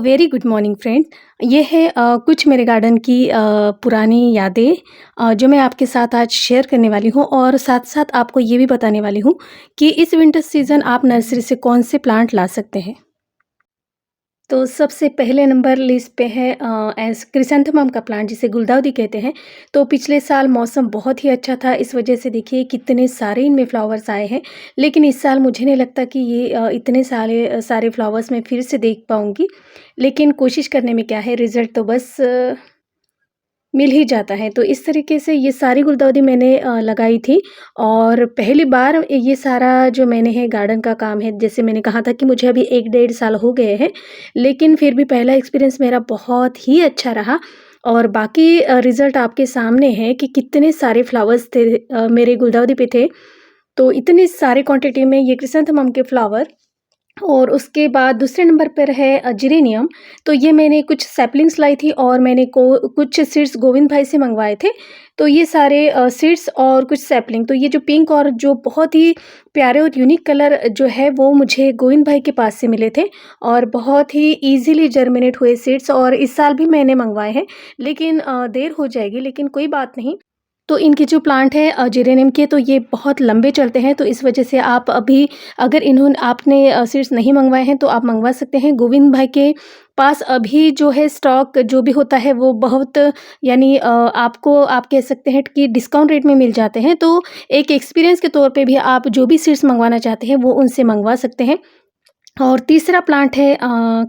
Very good morning friends. ये है कुछ मेरे गार्डन की पुरानी यादें जो मैं आपके साथ आज शेयर करने वाली हूँ, और साथ साथ आपको ये भी बताने वाली हूँ कि इस विंटर सीज़न आप नर्सरी से कौन से प्लांट ला सकते हैं। तो सबसे पहले नंबर लिस्ट पे है एस क्रिसैंथेमम का प्लांट, जिसे गुलदाउदी कहते हैं। तो पिछले साल मौसम बहुत ही अच्छा था, इस वजह से देखिए कितने सारे इनमें फ्लावर्स आए हैं। लेकिन इस साल मुझे नहीं लगता कि ये इतने सारे फ्लावर्स मैं फिर से देख पाऊँगी। लेकिन कोशिश करने में क्या है, रिज़ल्ट तो बस मिल ही जाता है। तो इस तरीके से ये सारी गुलदाउदी मैंने लगाई थी, और पहली बार ये सारा जो मैंने है गार्डन का काम है, जैसे मैंने कहा था कि मुझे अभी 1 डेढ़ साल हो गए हैं, लेकिन फिर भी पहला एक्सपीरियंस मेरा बहुत ही अच्छा रहा। और बाकी रिज़ल्ट आपके सामने है कि कितने सारे फ्लावर्स थे मेरे गुलदाउदी पे थे। तो इतनी सारी क्वांटिटी में ये क्रिसैंथेमम के फ्लावर, और उसके बाद दूसरे नंबर पर है जिरेनियम। तो ये मैंने कुछ सैपलिंग्स लाई थी, और मैंने को कुछ सीड्स गोविंद भाई से मंगवाए थे। तो ये सारे सीड्स और कुछ सैपलिंग, तो ये जो पिंक और जो बहुत ही प्यारे और यूनिक कलर जो है वो मुझे गोविंद भाई के पास से मिले थे, और बहुत ही ईज़िली जर्मिनेट हुए सीड्स, और इस साल भी मैंने मंगवाए हैं। लेकिन देर हो जाएगी, लेकिन कोई बात नहीं। तो इनके जो प्लांट है जेरेनियम के, तो ये बहुत लंबे चलते हैं, तो इस वजह से आप अभी अगर आपने सीड्स नहीं मंगवाए हैं तो आप मंगवा सकते हैं। गोविंद भाई के पास अभी जो है स्टॉक जो भी होता है वो बहुत, यानी आपको आप कह सकते हैं कि डिस्काउंट रेट में मिल जाते हैं। तो एक एक्सपीरियंस के तौर पे भी आप जो भी सीड्स मंगवाना चाहते हैं वो उनसे मंगवा सकते हैं। और तीसरा प्लांट है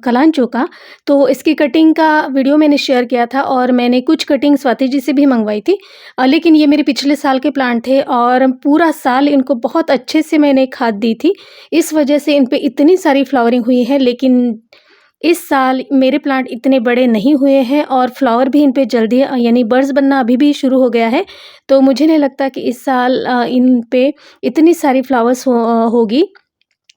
कलांचो का। तो इसकी कटिंग का वीडियो मैंने शेयर किया था, और मैंने कुछ कटिंग स्वाति जी से भी मंगवाई थी। लेकिन ये मेरे पिछले साल के प्लांट थे, और पूरा साल इनको बहुत अच्छे से मैंने खाद दी थी। इस वजह से इन पे इतनी सारी फ्लावरिंग हुई है, लेकिन इस साल मेरे प्लांट इतने बड़े नहीं हुए हैं, और फ्लावर भी इन पे जल्दी यानी बड्स बनना अभी भी शुरू हो गया है। तो मुझे नहीं लगता कि इस साल इन पे इतनी सारी फ्लावर्स होगी।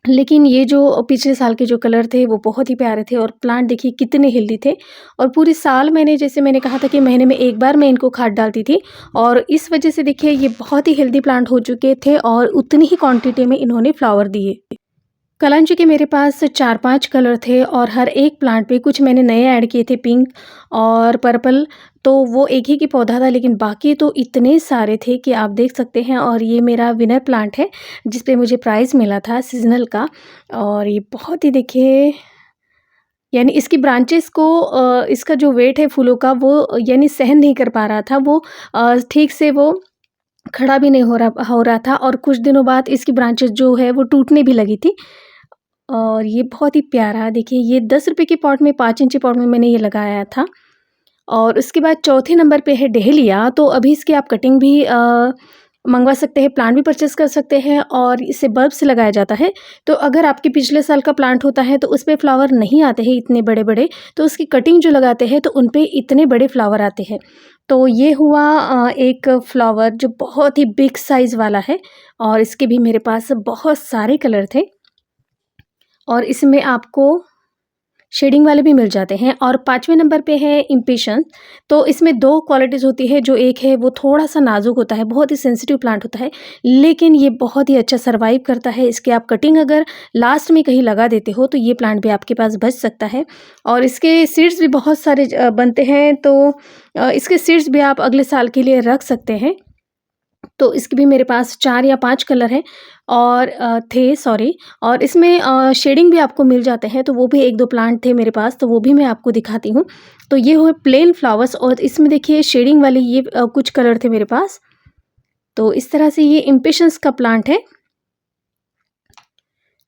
लेकिन ये जो पिछले साल के जो कलर थे वो बहुत ही प्यारे थे, और प्लांट देखिए कितने हेल्दी थे। और पूरे साल मैंने, जैसे मैंने कहा था कि महीने में 1 बार मैं इनको खाद डालती थी, और इस वजह से देखिए ये बहुत ही हेल्दी प्लांट हो चुके थे, और उतनी ही क्वांटिटी में इन्होंने फ्लावर दिए। कलांजी के मेरे पास 4-5 कलर थे, और हर एक प्लांट पे कुछ मैंने नए ऐड किए थे, पिंक और पर्पल। तो वो एक ही पौधा था, लेकिन बाकी तो इतने सारे थे कि आप देख सकते हैं। और ये मेरा विनर प्लांट है, जिस पे मुझे प्राइज़ मिला था सीज़नल का। और ये बहुत ही देखिए, यानी इसकी ब्रांचेस को इसका जो वेट है फूलों का वो यानी सहन नहीं कर पा रहा था। वो ठीक से वो खड़ा भी नहीं हो रहा था, और कुछ दिनों बाद इसकी ब्रांचेस जो है वो टूटने भी लगी थी। और ये बहुत ही प्यारा देखिए, ये 10 रुपए के पॉट में, 5 इंची पॉट में मैंने ये लगाया था। और उसके बाद चौथे नंबर पे है डहेलिया। तो अभी इसकी आप कटिंग भी मंगवा सकते हैं, प्लांट भी परचेज़ कर सकते हैं, और इसे बल्ब से लगाया जाता है। तो अगर आपके पिछले साल का प्लांट होता है तो उस पे फ्लावर नहीं आते हैं इतने बड़े-बड़े, तो उसकी कटिंग जो लगाते हैं तो उन पे इतने बड़े फ्लावर आते हैं। तो ये हुआ एक फ्लावर जो बहुत ही बिग साइज़ वाला है, और इसके भी मेरे पास बहुत सारे कलर थे, और इसमें आपको शेडिंग वाले भी मिल जाते हैं। और 5वें नंबर पे है इम्पेशंस। तो इसमें 2 क्वालिटीज़ होती है, जो एक है वो थोड़ा-सा नाज़ुक होता है, बहुत ही सेंसिटिव प्लांट होता है, लेकिन ये बहुत ही अच्छा सर्वाइव करता है। इसकी आप कटिंग अगर लास्ट में कहीं लगा देते हो तो ये प्लांट भी आपके पास बच सकता है। और इसके सीड्स भी बहुत सारे बनते हैं, तो इसके सीड्स भी आप अगले साल के लिए रख सकते हैं। तो इसके भी मेरे पास 4 या 5 कलर हैं, और थे सॉरी। और इसमें शेडिंग भी आपको मिल जाते हैं, तो वो भी 1-2 प्लांट थे मेरे पास, तो वो भी मैं आपको दिखाती हूँ। तो ये हुए प्लेन फ्लावर्स, और इसमें देखिए शेडिंग वाले ये कुछ कलर थे मेरे पास। तो इस तरह से ये इम्पेशंस का प्लांट है।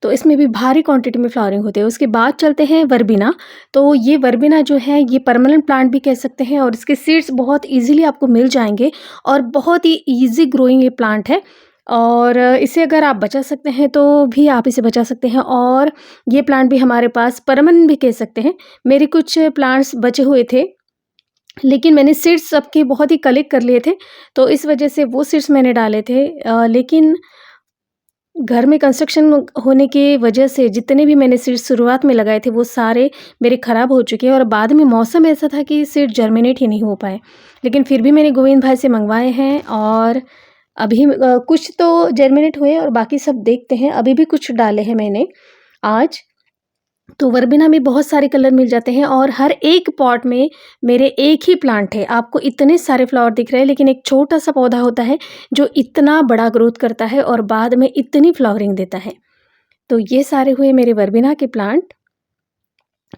तो इसमें भी भारी क्वांटिटी में फ्लावरिंग होते हैं। उसके बाद चलते हैं वर्बिना। तो ये वर्बिना जो है ये परमानेंट प्लांट भी कह सकते हैं, और इसके सीड्स बहुत ईज़िली आपको मिल जाएँगे, और बहुत ही ईज़ी ग्रोइंग ये प्लांट है। और इसे अगर आप बचा सकते हैं तो भी आप इसे बचा सकते हैं, और ये प्लांट भी हमारे पास परमानेंट भी कह सकते हैं। मेरे कुछ प्लांट्स बचे हुए थे, लेकिन मैंने सीड्स सबके बहुत ही कलेक्ट कर लिए थे, तो इस वजह से वो सीड्स मैंने डाले थे। लेकिन घर में कंस्ट्रक्शन होने की वजह से जितने भी मैंने सीड्स शुरुआत में लगाए थे वो सारे मेरे ख़राब हो चुके हैं और बाद में मौसम ऐसा था कि सीड जर्मिनेट ही नहीं हो पाए। लेकिन फिर भी मैंने गोविंद भाई से मंगवाए हैं और अभी कुछ तो जर्मिनेट हुए और बाकी सब देखते हैं। अभी भी कुछ डाले हैं मैंने आज। तो वर्बेना में बहुत सारे कलर मिल जाते हैं और हर एक पॉट में मेरे एक ही प्लांट है। आपको इतने सारे फ्लावर दिख रहे हैं लेकिन एक छोटा-सा पौधा होता है जो इतना बड़ा ग्रोथ करता है और बाद में इतनी फ्लावरिंग देता है। तो ये सारे हुए मेरे वर्बेना के प्लांट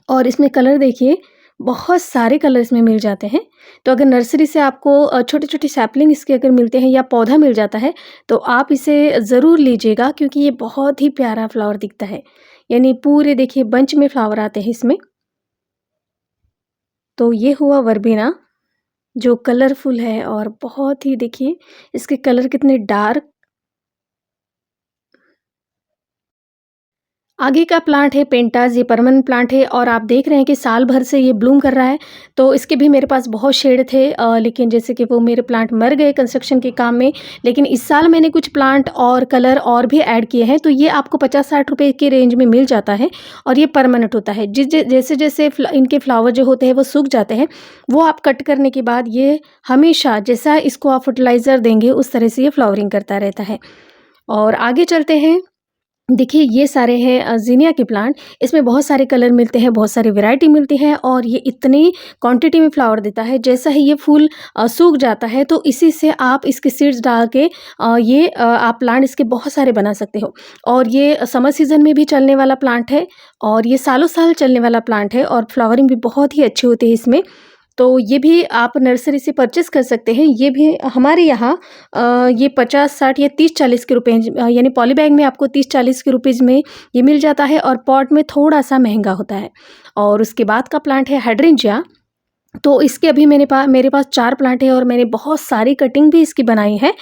और इसमें कलर देखिए, बहुत सारे कलर इसमें मिल जाते हैं। तो अगर नर्सरी से आपको छोटे-छोटे सैपलिंग इसके अगर मिलते हैं या पौधा मिल जाता है, तो आप इसे ज़रूर लीजिएगा क्योंकि ये बहुत ही प्यारा फ्लावर दिखता है। यानी पूरे देखिए बंच में फ्लावर आते हैं इसमें। तो ये हुआ वर्बेना जो कलरफुल है और बहुत ही देखिए इसके कलर कितने डार्क। आगे का प्लांट है पेंटास, ये परमानेंट प्लांट है और आप देख रहे हैं कि साल भर से ये ब्लूम कर रहा है। तो इसके भी मेरे पास बहुत शेड थे लेकिन जैसे कि वो मेरे प्लांट मर गए कंस्ट्रक्शन के काम में। लेकिन इस साल मैंने कुछ प्लांट और कलर और भी ऐड किए हैं, तो ये आपको 50-60 रुपए की रेंज में मिल जाता है और ये परमानेंट होता है। जैसे-जैसे इनके फ्लावर जो होते हैं वो सूख जाते हैं, वो आप कट करने के बाद ये हमेशा जैसा इसको आप फर्टिलाइज़र देंगे उस तरह से ये फ्लावरिंग करता रहता है। और आगे चलते हैं। देखिए ये सारे हैं ज़ीनिया के प्लांट। इसमें बहुत सारे कलर मिलते हैं, बहुत सारी वैरायटी मिलती है और ये इतनी क्वांटिटी में फ्लावर देता है। जैसा ही ये फूल सूख जाता है तो इसी से आप इसके सीड्स डाल के आप प्लांट इसके बहुत सारे बना सकते हो। और ये समर सीज़न में भी चलने वाला प्लांट है और ये सालों साल चलने वाला प्लांट है और फ्लावरिंग भी बहुत ही अच्छी होती है इसमें। तो ये भी आप नर्सरी से परचेज़ कर सकते हैं। ये भी हमारे यहाँ ये 50-60 या 30-40 के रुपए यानी पॉली बैग में आपको 30-40 के रुपीज़ में ये मिल जाता है और पॉट में थोड़ा-सा महँगा होता है। और उसके बाद का प्लांट है हाइड्रेंजिया। तो इसके अभी मेरे पास 4 प्लांट है और मैंने बहुत सारी कटिंग भी इसकी बनाई है।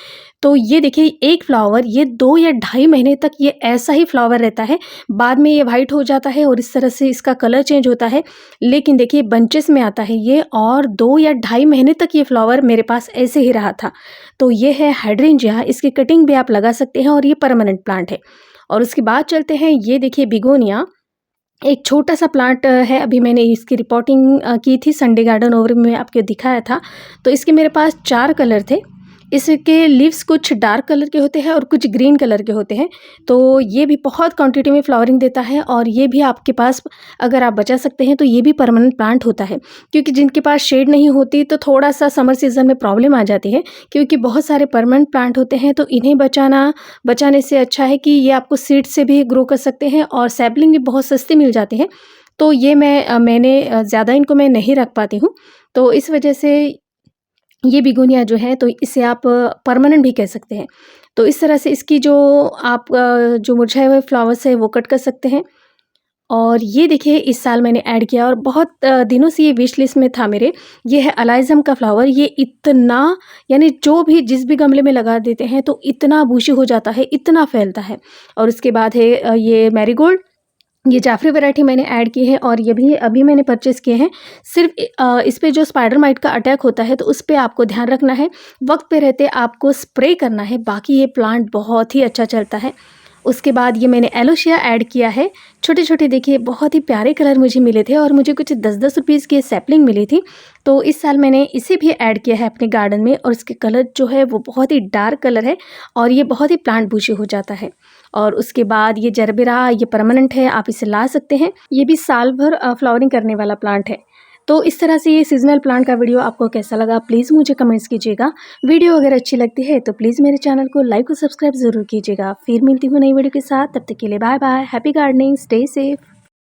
तो ये देखिए एक फ्लावर ये 2 या ढाई महीने तक ये ऐसा ही फ्लावर रहता है। बाद में ये वाइट हो जाता है और इस तरह से इसका कलर चेंज होता है। लेकिन देखिए बंचेस में आता है ये और 2 या ढाई महीने तक ये फ्लावर मेरे पास ऐसे ही रहा था। तो ये है हाइड्रेंजिया, इसकी कटिंग भी आप लगा सकते हैं और ये परमानेंट प्लांट है। और उसके बाद चलते हैं, ये देखिए बिगोनिया। एक छोटा-सा प्लांट है, अभी मैंने इसकी रिपोर्टिंग की थी संडे गार्डन ओवरव्यू में आपको दिखाया था। तो इसके मेरे पास 4 कलर थे। इसके लीव्स कुछ डार्क कलर के होते हैं और कुछ ग्रीन कलर के होते हैं। तो ये भी बहुत क्वांटिटी में फ्लावरिंग देता है और ये भी आपके पास अगर आप बचा सकते हैं तो ये भी परमानेंट प्लांट होता है। क्योंकि जिनके पास शेड नहीं होती तो थोड़ा-सा समर सीज़न में प्रॉब्लम आ जाती है क्योंकि बहुत सारे परमानेंट प्लांट होते हैं, तो इन्हें बचाने से अच्छा है कि ये आपको सीड से भी ग्रो कर सकते हैं और सैपलिंग भी बहुत सस्ती मिल जाती है। तो ये मैंने ज़्यादा इनको मैं नहीं रख पाती हूँ। तो इस वजह से ये बिगोनिया जो है तो इसे आप परमानेंट भी कह सकते हैं। तो इस तरह से इसकी आप जो मुरझाए हुए फ्लावर्स हैं वो कट कर सकते हैं। और ये देखिए इस साल मैंने ऐड किया और बहुत दिनों से ये विश लिस्ट में था मेरे। ये है अलाइज़म का फ्लावर। ये इतना यानी जो भी जिस भी गमले में लगा देते हैं तो इतना बुशी हो जाता है, इतना फैलता है। और उसके बाद है ये मैरीगोल्ड। ये जाफ़री वैरायटी मैंने ऐड की है और ये भी अभी मैंने परचेज़ किए हैं। सिर्फ़ इस पे जो स्पाइडर माइट का अटैक होता है तो उस पे आपको ध्यान रखना है, वक़्त पे रहते आपको स्प्रे करना है, बाकी ये प्लांट बहुत ही अच्छा चलता है। उसके बाद ये मैंने एलोशिया ऐड किया है। छोटे-छोटे देखिए बहुत ही प्यारे कलर मुझे मिले थे और मुझे कुछ 10-10 रुपीज़ की सैपलिंग मिली थी। तो इस साल मैंने इसे भी ऐड किया है अपने गार्डन में और इसके कलर जो है वो बहुत ही डार्क कलर है और ये बहुत ही प्लांट बुशी हो जाता है। और उसके बाद ये जरबेरा, ये परमानेंट है, आप इसे ला सकते हैं। ये भी साल भर फ्लावरिंग करने वाला प्लांट है। तो इस तरह से ये सीज़नल प्लांट का वीडियो आपको कैसा लगा प्लीज़ मुझे कमेंट्स कीजिएगा। वीडियो अगर अच्छी लगती है तो प्लीज़ मेरे चैनल को लाइक और सब्सक्राइब ज़रूर कीजिएगा। फिर मिलती हूँ नई वीडियो के साथ, तब तक के लिए bye bye, happy gardening, stay safe.